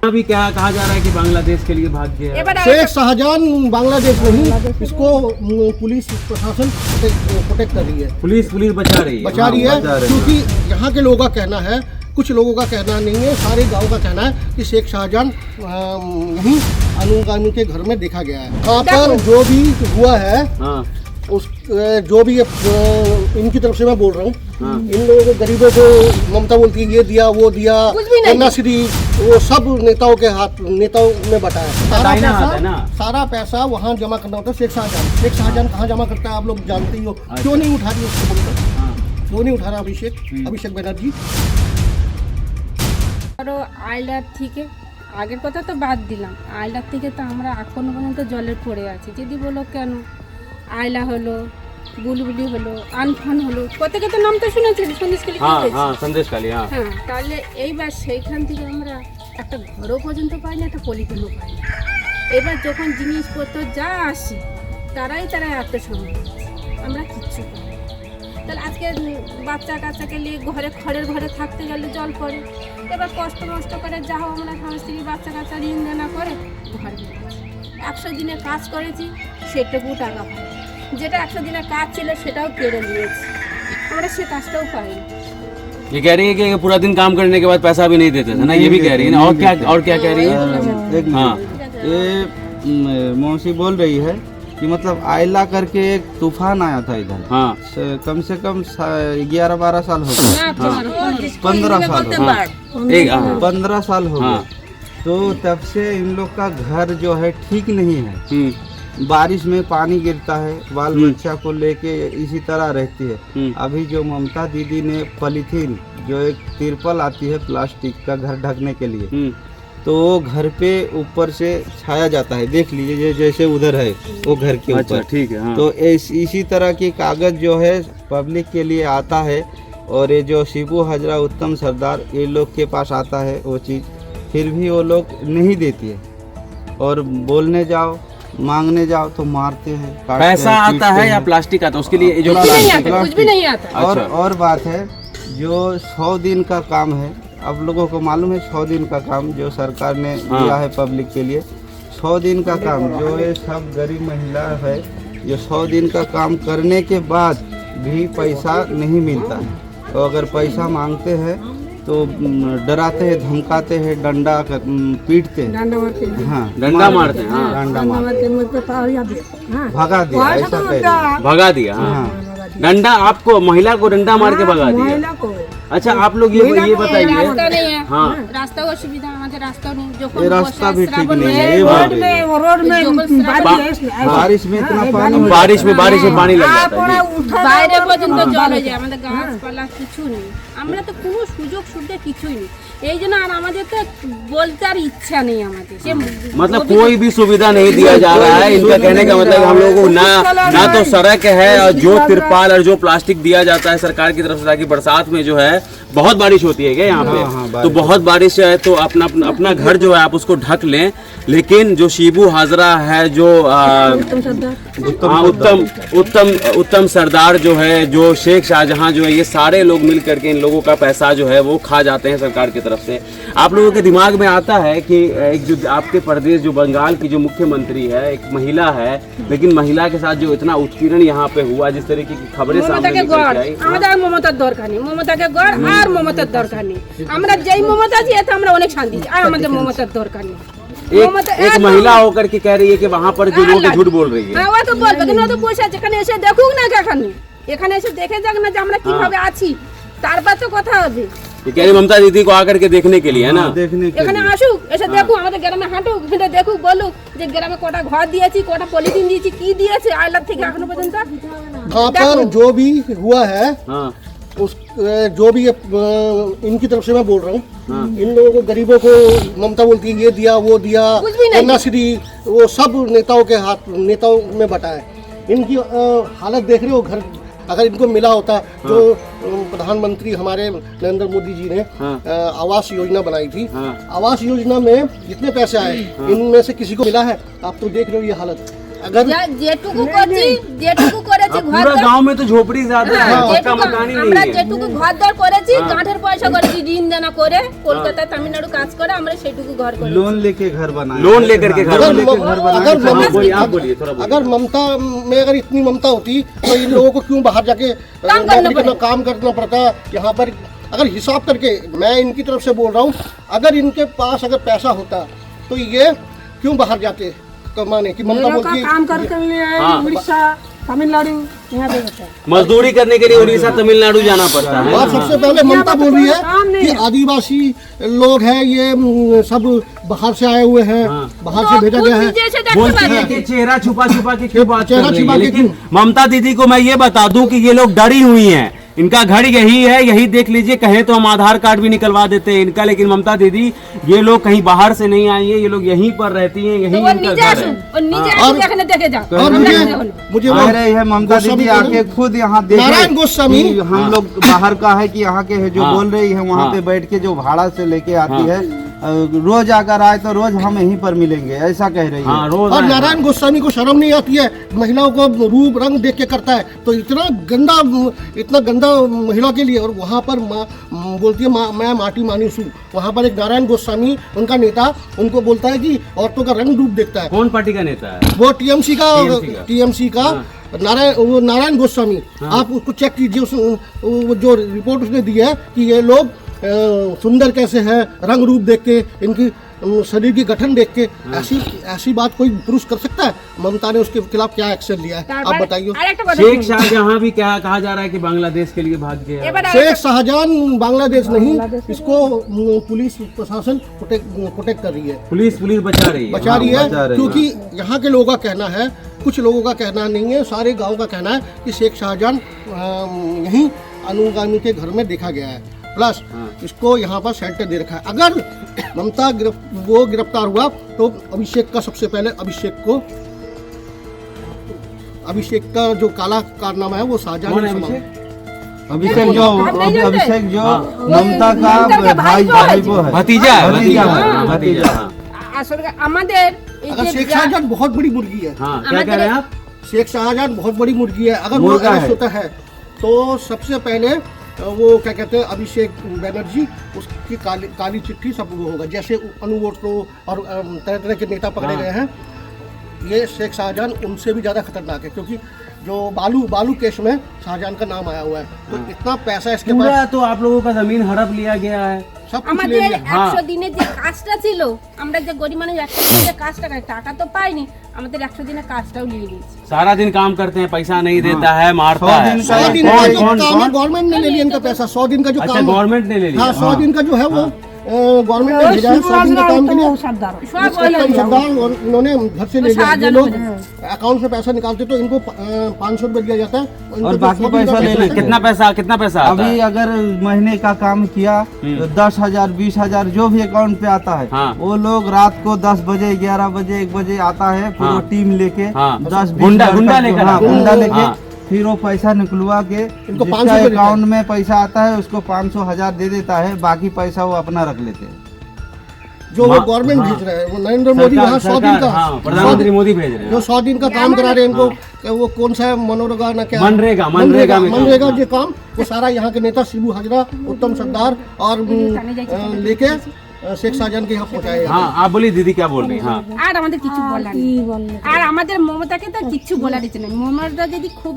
अभी क्या कहा जा रहा है कि बांग्लादेश के लिए भाग गया। शेख शाहजहां बांग्लादेश नहीं, इसको पुलिस प्रशासन प्रोटेक्ट कर रही है। पुलिस बचा रही है क्योंकि यहाँ के लोगों का कहना है, कुछ लोगों का कहना नहीं है, सारे गांव का कहना है कि शेख शाहजहां यहीं अनुगामी के घर में देखा गया है। वहाँ पर जो भी हुआ है उस जो भी इनकी तरफ से मैं बोल रहा हूँ, इन लोगों को गरीबों को ममता बोलती है ये दिया वो दिया, कन्याश्री, वो सब नेताओं के हाथ, नेताओं में बटा है। सारा पैसा वहाँ जमा करना होता है। शेख शाहजहां कहाँ जमा करता है आप लोग जानते ही हो। क्यों नहीं उठा रही उसको बोलकर, क्यों नहीं उठा रहा अभिषेक बनर्जी? আইলার থেকে আগের কথা তো বাদ দিলাম, আইলার থেকে তো আমরা এখনো পর্যন্ত জলের পড়ে আছি। যদি বলো কেন, আইলা হলো, বুলবুলি হলো, আনফান হলো, প্রত্যেকে তো নাম তো শুনেছেন, সন্দেশখালী। হ্যাঁ, তাহলে এইবার সেইখান থেকে আমরা একটা ঘরও পর্যন্ত পাই না, একটা পলিথিনও পাই না। এবার যখন জিনিসপত্র যা আসি তারা আত্মসম্মান, আমরা কিচ্ছু পাই না। তাহলে আজকে বাচ্চা কাচ্চাকে নিয়ে খড়ের ঘরে থাকতে গেলে জল পড়ে। এবার কষ্ট করে যা হোক আমরা স্বামী স্ত্রী বাচ্চা কাচ্চা ঋণ দেনা করে ঘর বেরিয়েছি। 100 দিনের কাজ করেছি, সেটুকু টাকা পাই, যেটা 100 দিনের কাজ ছিল সেটাও কেড়ে নিয়েছি, আমরা সে কাজটাও পাইনি। ये कह रही है कि पूरा दिन काम करने के बाद पैसा भी नहीं देते थे ना, ये भी कह रही है ना। और क्या कह रही है? हाँ, ये मौसी बोल रही है कि मतलब आयला करके एक तूफान आया था इधर। हाँ, कम से कम 11-12 साल हो गए, 15 साल हो गए, 15 साल हो गए। तो तब से इन लोग का घर जो है ठीक नहीं है। बारिश में पानी गिरता है, बाल बच्चा को लेके इसी तरह रहती है। अभी जो ममता दीदी ने पॉलीथीन, जो एक तिरपल आती है प्लास्टिक का घर ढकने के लिए, तो वो घर पे ऊपर से छाया जाता है, देख लीजिए जैसे उधर है वो घर के ऊपर। ठीक है। हाँ। तो इसी तरह की कागज जो है पब्लिक के लिए आता है, और ये जो शिबू हजरा उत्तम सरदार ये लोग के पास आता है वो चीज़, फिर भी वो लोग नहीं देती है। और बोलने जाओ, मांगने जाओ तो मारते हैं। पैसा आता है या प्लास्टिक आता है? उसके लिए जो कुछ भी नहीं आता। और बात है, जो 100 दिन का काम है, आप लोगों को मालूम है 100 दिन का काम जो सरकार ने दिया है पब्लिक के लिए, 100 दिन का काम जो ये सब गरीब महिला है, जो 100 दिन का काम करने के बाद भी पैसा नहीं मिलता है। तो अगर पैसा मांगते हैं तो डराते हैं, धमकाते हैं, डंडा पीटते हैं, हाँ डंडा मारते हैं, भगा दिया, ऐसा भगा दिया। हाँ, डंडा, आपको महिला को डंडा मार के भगा दिया। अच्छा, आप लोग ये बताइए। रास्ता नहीं है। हाँ, रास्ता असुविधा, हमारे रास्ता नहीं, ये रास्ता भी ठीक नहीं है। रोड में बारिश में इतना पानी, बारिश में पानी लग जाता है। বাইরে পর্যন্ত জল হয়ে যায়, আমাদের গাছপালা কিছু নেই, আমরা তো কোনো সুযোগ সুবিধা কিছুই নেই। এই জন্য আর আমাদের তো বলতে আর ইচ্ছা নেই আমাদের। मतलब कोई भी सुविधा नहीं दिया जा रहा है। इनका कहने का मतलब हम लोगों को ना तो सड़क है, और जो तिरपाल और जो प्लास्टिक दिया जाता है सरकार की तरफ से, ताकि बरसात में जो है बहुत बारिश होती है क्या यहाँ पे, तो बहुत बारिश है तो अपना घर जो है आप उसको ढक लें। लेकिन जो शिबू हाजरा है, जो उत्तम सरदार जो है, जो शेख शाहजहां जो है, ये सारे लोग मिल करके इन लोगों का पैसा जो है वो खा जाते हैं सरकार की तरफ से। आप लोगों के दिमाग में आता है कि एक जो आपके प्रदेश, जो बंगाल की जो मुख्यमंत्री है, एक महिला है, लेकिन महिला के साथ जो इतना उत्पीड़न यहाँ पे हुआ, जिस तरीके की खबरें सामने निकल आई, মমতার দরকার নেই, মমতাকে গড় আর মমতার দরকার নেই। আমরা যেই মমতা আছি এতে আমরা অনেক শান্তি, আর আমাদের মমতার দরকার নেই। एक महिला होकर के कह रही है कि वहाँ पर जो लोग झूठ बोल रही है। হ্যাঁ, ও তো বলবে, কিন্তু ও তো বসে আছে, এখানে এসে দেখুক না, এখানে এসে দেখে যাক না যে আমরা কিভাবে আছি, তারপর তো কথা হবে। ये कह रही ममता दीदी को आकर के देखने के लिए, है ना, এখানে আসুক, এসে দেখুক, আমাদের গ্রামে হাঁটুক, হেঁটে দেখুক, বলুক যে গ্রামে কটা ঘর দিয়েছি, কটা পলিথিন দিয়েছি, কি দিয়েছে আইলার থেকে এখনো পর্যন্ত। वहाँ पर जो भी हुआ है, उस जो भी इनकी तरफ से मैं बोल रहा हूँ, इन लोगों को गरीबों को ममता बोलती है ये दिया वो दिया, कन्याश्री, वो सब नेताओं के हाथ, नेताओं में बटा है। इनकी हालत देख रहे हो, घर अगर इनको मिला होता, जो प्रधानमंत्री हमारे नरेंद्र मोदी जी ने आवास योजना बनाई थी, आवास योजना में जितने पैसे आए, इनमें से किसी को मिला है? आप तो देख रहे हो ये हालत। अगर যেটুকু করছি যেটুকু করেছি ঘর पूरा गांव में तो झोपड़ी ज्यादा है হ্যাঁ, पक्का যেটুকু मकान ही আমরা नहीं है যেটুকু ঘর দর করেছি গাঁঠের পয়সা করেছি ঋণ দেনা করে কলকাতা তামিলনাড়ু কাজ করে আমরা সেটুকু ঘর করেছি लोन लेके घर बनाया लोन लेकर के घर अगर बने। अगर हाँ, ममता- बोलिए, आप बोलिए थोड़ा बोलिए। अगर ममता में अगर इतनी ममता होती तो इन लोगों को क्यों बाहर जाके काम करना पड़ता यहाँ पर। अगर हिसाब करके मैं इनकी तरफ से बोल रहा हूँ, अगर इनके पास अगर पैसा होता तो ये क्यों बाहर जाते कमाने की। ममता बोलती है काम करके लिए हाँ। उड़ीसा तमिलनाडु यहाँ पे होता है। मजदूरी करने के लिए उड़ीसा तमिलनाडु जाना पड़ता है और सबसे पहले ममता बोल रही काम है नहीं कि आदिवासी लोग हैं ये सब बाहर से आए हुए हैं, बाहर से भेजा गया है। बोलती है कि चेहरा छुपा छुपा के क्यों बात कर चेहरा रही छुपा है के लेकिन क्यों? ममता दीदी को मैं ये बता दूं कि ये लोग डरी हुई हैं इनका घर यही है यही देख लीजिए कहें तो हम आधार कार्ड भी निकलवा देते हैं इनका लेकिन ममता दीदी ये लोग कहीं बाहर से नहीं आई है ये लोग यहीं पर रहती हैं यहीं इनका घर है और मुझे वो कह रही है ममता दीदी आके खुद यहाँ नारायण देखे गोस्वामी कि हम लोग बाहर का है कि यहाँ के है जो बोल रही है वहाँ पे बैठ के जो भाड़ा से लेके आती है रोज अगर आए तो रोज हम यहीं पर मिलेंगे ऐसा कह रही है। हाँ रोज और आए हैं। नारायण गोस्वामी को शर्म नहीं आती है महिलाओं को रूप रंग देख के करता है तो इतना गंदा महिला के लिए। और वहाँ पर बोलती है मैं माटी मानुस हूँ। वहाँ पर एक नारायण गोस्वामी उनका नेता उनको बोलता है कि औरतों का रंग रूप देखता है। कौन पार्टी का नेता है वो टीएमसी का नारायण गोस्वामी। आप उसको चेक कीजिए वो जो रिपोर्ट उसने दी है कि ये लोग सुंदर कैसे है रंग रूप देख के इनकी शरीर की गठन देख के ऐसी बात कोई पुरुष कर सकता है। ममता ने उसके खिलाफ क्या एक्शन लिया है आप बताइए। शेख शाहजहां भी क्या कहा जा रहा है कि बांग्लादेश के लिए भाग गया शेख शाहजहां बांग्लादेश नहीं इसको पुलिस प्रशासन प्रोटेक्ट कर रही है पुलिस बचा रही है बचा रही है बचा रही है। क्योंकि यहाँ के लोगों का कहना है कुछ लोगों का कहना नहीं है सारे गांव का कहना है कि शेख शाहजहां यहीं अनुगामी के घर में देखा गया है प्लस इसको यहाँ पर शेल्टर दे रखा है। अगर ममता वो गिरफ्तार हुआ तो अभिषेक का सबसे पहले अभिषेक का जो काला कारनामा है वो शाहजहां ने संभाला। अभिषेक जो ममता का भाई वो है भतीजा है भतीजा है। भतीजा हाँ। আসলে আমাদের এই अगर যে शेख शाहजहां बहुत बड़ी मुर्गी है हाँ क्या कह रहे हैं आप शेख शाहजहां बहुत बड़ी मुर्गी है अगर वो मुर्गा अरेस्ट है। होता है तो सबसे पहले वो क्या कहते हैं अभिषेक बनर्जी उसकी काली चिट्ठी सब वो होगा जैसे अनुवोटो और तरह तरह के नेता पकड़े गए हैं। ये शेख शाहजहां उनसे भी ज़्यादा खतरनाक है क्योंकि जो बालू केस में शाहजहां का नाम आया हुआ है तो इतना पैसा इसके पूरा पास तो आप लोगों का जमीन हड़प लिया गया है सब कुछ ले আমাদের लिया। 100 দিনের যে কাজটা ছিল আমরা যে গরিব মানুষ 100 দিনের যে কাজটা করে টাকা তো পাইনি আমাদের 100 দিনের কাজটাও নিয়ে নিয়েছে सारा दिन काम करते हैं पैसा नहीं देता है मारता 100 है दिन 100 दिन का जो कौन काम है गवर्नमेंट ने ले लिया इनका पैसा 100 दिन का जो अच्छा काम है गवर्नमेंट ने ले लिया हाँ 100 दिन का जो है वो गवर्नमेंट ने भेजा है 100 दिन का काम के लिए सरदार সব उसका বলে कम सरदार और इन्होंने घर से ले लिया ये शाहजहां लोग ने अकाउंट से पैसा निकालते तो इनको 500 रुपये दिया जाता है इनको और जो बाकी 100 दिन का पैसा ले पैसा लेते है, कितना पैसा आता अभी है अगर महीने का काम किया तो 10,000 20,000 जो भी अकाउंट पे आता है हाँ। वो लोग रात को 10 बजे 11 बजे 1 बजे आता है पूरा हाँ। टीम लेके हाँ। 10 गुंडा 20 गुंडा लड़का लेकर हाँ, आता है। गुंडा लेके हाँ। फिर वो पैसा निकलवा के इनको जिसका 500 रुपये अकाउंट में पैसा आता है उसको 500,000 दे देता है बाकी पैसा वो अपना रख लेते हैं। जो वो गवर्नमेंट भेज रहे हैं वो नरेंद्र मोदी वहाँ 100 दिन का हाँ, प्रधानमंत्री मोदी भेज रहे जो हैं 100 दिन का काम करा रहे हैं इनको वो कौन सा है मनोरगा ना क्या मनरेगा में काम। मनरेगा जो काम वो सारा यहाँ के नेता शिबू हाजरा उत्तम सरदार और लेके शेख शाहजहां के यहाँ पहुँचाए हाँ आप बोलिए दीदी क्या बोल रही हैं हाँ আর আমাদের কিছু বলার নেই। আর আমাদের মমতাকে তো কিছু বলার ইচ্ছে নেই মমতা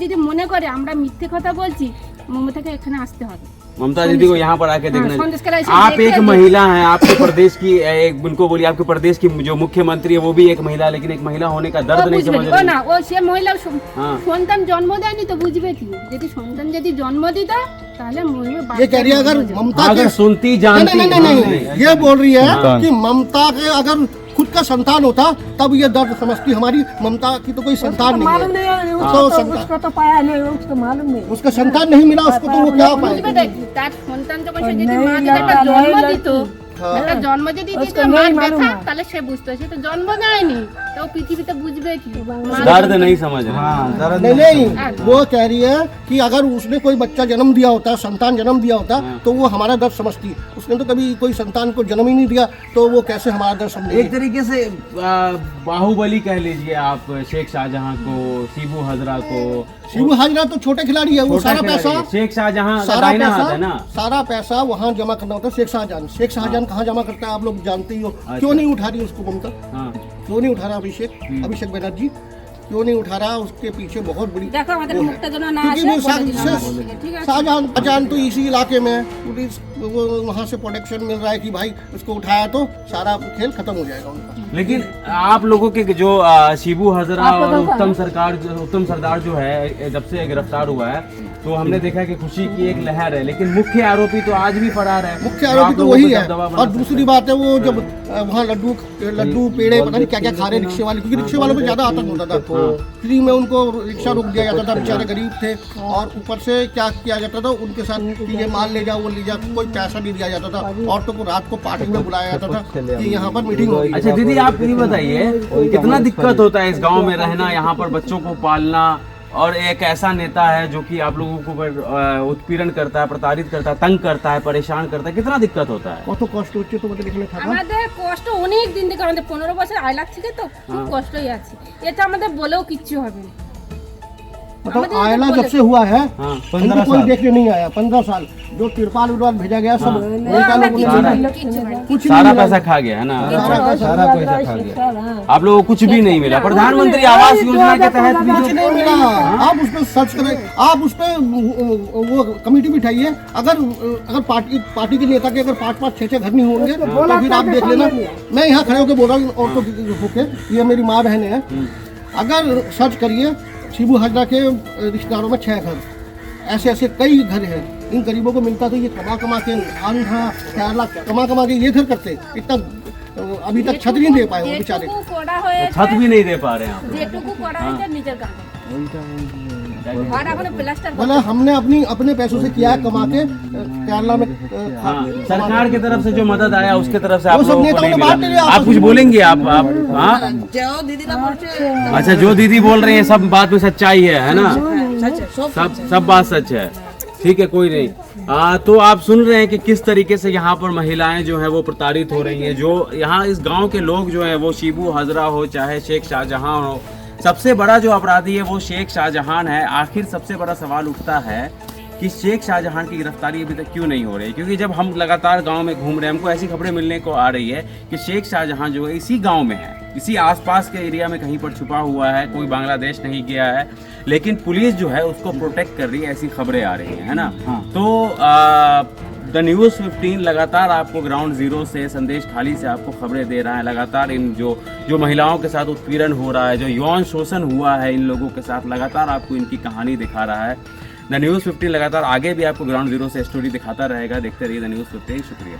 যদি মনে করে আমরা মিথ্যে কথা বলছি মমতাকে এখানে আসতে হবে ममता दीदी को यहाँ पर आके देखना संदेश करा ऐसे आप देखे एक थे। महिला हैं आपके प्रदेश की एक उनको बोलिए आपके प्रदेश की जो मुख्यमंत्री है वो भी एक महिला है, लेकिन एक महिला होने का ও दर्द नहीं বুঝবে समझ কি? ও रही না ও সে মহিলা হ্যাঁ। সন্তান জন্ম দেয়নি তো বুঝবে কি যদি সন্তান যদি জন্ম দিত তাহলে মহিলা ये कह रही है अगर ममता के अगर सुनती नहीं जानती नहीं नहीं नहीं ये बोल रही है कि ममता के अगर खुद का संतान होता तब ये दर्द समझती हमारी ममता की तो कोई संतान नहीं मालूम है नहीं है तो उसको तो पाया नहीं उसको मालूम नहीं उसका संतान नहीं मिला उसको तो वो क्या বুঝবে पाएगा তো তার সন্তান যখন সে যদি নেই মা যদি লড়কা, একটা জন্ম নেই দিত লড়কি। একটা জন্ম যদি দিত उसको মার नहीं मालूम ব্যথা है। তাহলে সে বুঝতো সে তো জন্ম দেয়নি তো পৃথিবীতে বুঝবে কি दर्द नहीं समझ रहे हाँ दर्द नहीं नहीं वो कह रही है कि अगर उसने कोई बच्चा जन्म दिया होता, संतान जन्म दिया होता, तो वो हमारा दर्द समझती। उसने तो कभी कोई संतान को जन्म ही नहीं दिया, तो वो कैसे हमारा दर्द समझेगी? एक तरीके से बाहुबली कह लीजिए आप शेख शाहजहां को, शिबू हजरा को। शिबू हाजरा तो छोटे खिलाड़ी है, वो छोटा सारा खिलाड़ी पैसा है। शेख शाहजहां का सारा दाहिना हाथ है ना। सारा पैसा वहाँ जमा करना होता है शेख शाहजहां। शेख शाहजहां कहाँ जमा करता है आप लोग जानते ही हो। क्यों नहीं उठा रही उसको ममता? हाँ क्यों नहीं उठा रहा अभिषेक बनर्जी क्यों नहीं उठा रहा? उसके पीछे बहुत बड़ी দেখো আমাদের মুখটা যেন না क्योंकि আসে वो বলে দিলাম। ঠিক আছে शाहजहां तो इसी इलाके में है। पुलिस वो वहाँ से प्रोटेक्शन मिल रहा है कि भाई उसको उठाया तो सारा खेल खत्म हो जाएगा उनका। लेकिन आप लोगों के जो शिबू हजरा और उत्तम सरदार जो है जब से गिरफ्तार हुआ है तो हमने देखा कि खुशी की एक लहर है, लेकिन मुख्य आरोपी तो आज भी फरार है। मुख्य आरोपी तो वही है। और दूसरी बात है वो जब वहाँ लड्डू पेड़े पता नहीं क्या क्या खा रहे रिक्शे वाले, क्योंकि रिक्शे वालों पे ज्यादा आतंक होता था। फ्री में उनको रिक्शा रोक दिया जाता था, बेचारे गरीब थे। और ऊपर से क्या किया जाता था उनके साथ कि ये माल ले जाओ वो ले जाओ, कोई पैसा नहीं दिया जाता था। औरतों को रात को पार्टी में बुलाया जाता था कि यहाँ पर मीटिंग होगी। अच्छा दीदी आप ये बताइए कितना दिक्कत होता है इस गांव में रहना, यहाँ पर बच्चों को पालना, और एक ऐसा नेता है जो कि आप लोगों को उत्पीड़न करता है, प्रताड़ित करता है, तंग करता है, परेशान करता है, कितना दिक्कत होता है? কত কষ্ট হচ্ছে তোমাদের এখানে থাকা? আমাদের কষ্ট অনেক দিন থেকে, আমাদের 15 বছর আইলাক থেকে তো খুব কষ্টই আছে। এটা আমাদের বলেও কিচ্ছু হবে না। मतलब आयला जब से हुआ है हाँ, इनको कोई देखने नहीं आया। 15 साल जो तिरपाल उरपाल भेजा गया सब नेता लोगों ने কিচ্ছু হয় না। कुछ सारा नहीं पैसा खा गया है ना। सारा पैसा खा गया। आप लोगों को कुछ भी नहीं मिला। प्रधानमंत्री आवास योजना के तहत भी कुछ नहीं मिला। आप उस पर सर्च करें, आप उस पर वो कमेटी बिठाइए। अगर पार्टी के नेता के अगर 5-5, 6-6 घर नहीं होंगे तो फिर आप देख लेना। मैं यहाँ खड़े होकर बोल रहा हूँ औरतों होके, ये मेरी माँ बहन है। अगर सर्च करिए शिबू हजरा के रिश्तेदारों में 6 घर, ऐसे कई घर हैं। इन गरीबों को मिलता तो ये कमा के आंध्रा केरला कमा के ये घर करते। इतना अभी तक छत नहीं दे पाए वो बेचारे। যেটুকু করা হয়েছে छत भी नहीं दे पा रहे हैं आप। যেটুকু করা হয়েছে নিজের কাজ। আর এখন প্লাস্টার बोला हमने अपने पैसों से किया है कमा के केरला में। हाँ, सरकार की तरफ से जो मदद आया उसके तरफ से आप वो सब लोगों को नेताओं नहीं ने बांट लिया मिला। आपस आप कुछ में। बोलेंगे आप हाँ? अच्छा जो दीदी बोल रही है सब बात में सच्चाई है ना? सब बात सच है। ठीक है कोई नहीं। तो आप सुन रहे हैं कि किस तरीके से यहाँ पर महिलाएं जो है वो प्रताड़ित हो रही हैं। जो यहाँ इस गांव के लोग जो है वो शिबू हजरा हो चाहे शेख शाहजहां हो, सबसे बड़ा जो अपराधी है वो शेख शाहजहां है। आखिर सबसे बड़ा सवाल उठता है कि शेख शाहजहां की गिरफ्तारी अभी तक क्यों नहीं हो रही? क्योंकि जब हम लगातार गांव में घूम रहे हैं हमको ऐसी खबरें मिलने को आ रही है कि शेख शाहजहां जो है इसी गांव में है, इसी आसपास के एरिया में कहीं पर छुपा हुआ है, कोई बांग्लादेश नहीं गया है, लेकिन पुलिस जो है उसको प्रोटेक्ट कर रही है, ऐसी खबरें आ रही है ना। तो द न्यूज़ 15 लगातार आपको ग्राउंड जीरो से, संदेश खाली से आपको खबरें दे रहा है। लगातार इन जो महिलाओं के साथ उत्पीड़न हो रहा है, जो यौन शोषण हुआ है इन लोगों के साथ, लगातार आपको इनकी कहानी दिखा रहा है। द न्यूज़ 15 लगातार आगे भी आपको ग्राउंड जीरो से स्टोरी दिखाता रहेगा। देखते रहिए द न्यूज़ 15। शुक्रिया।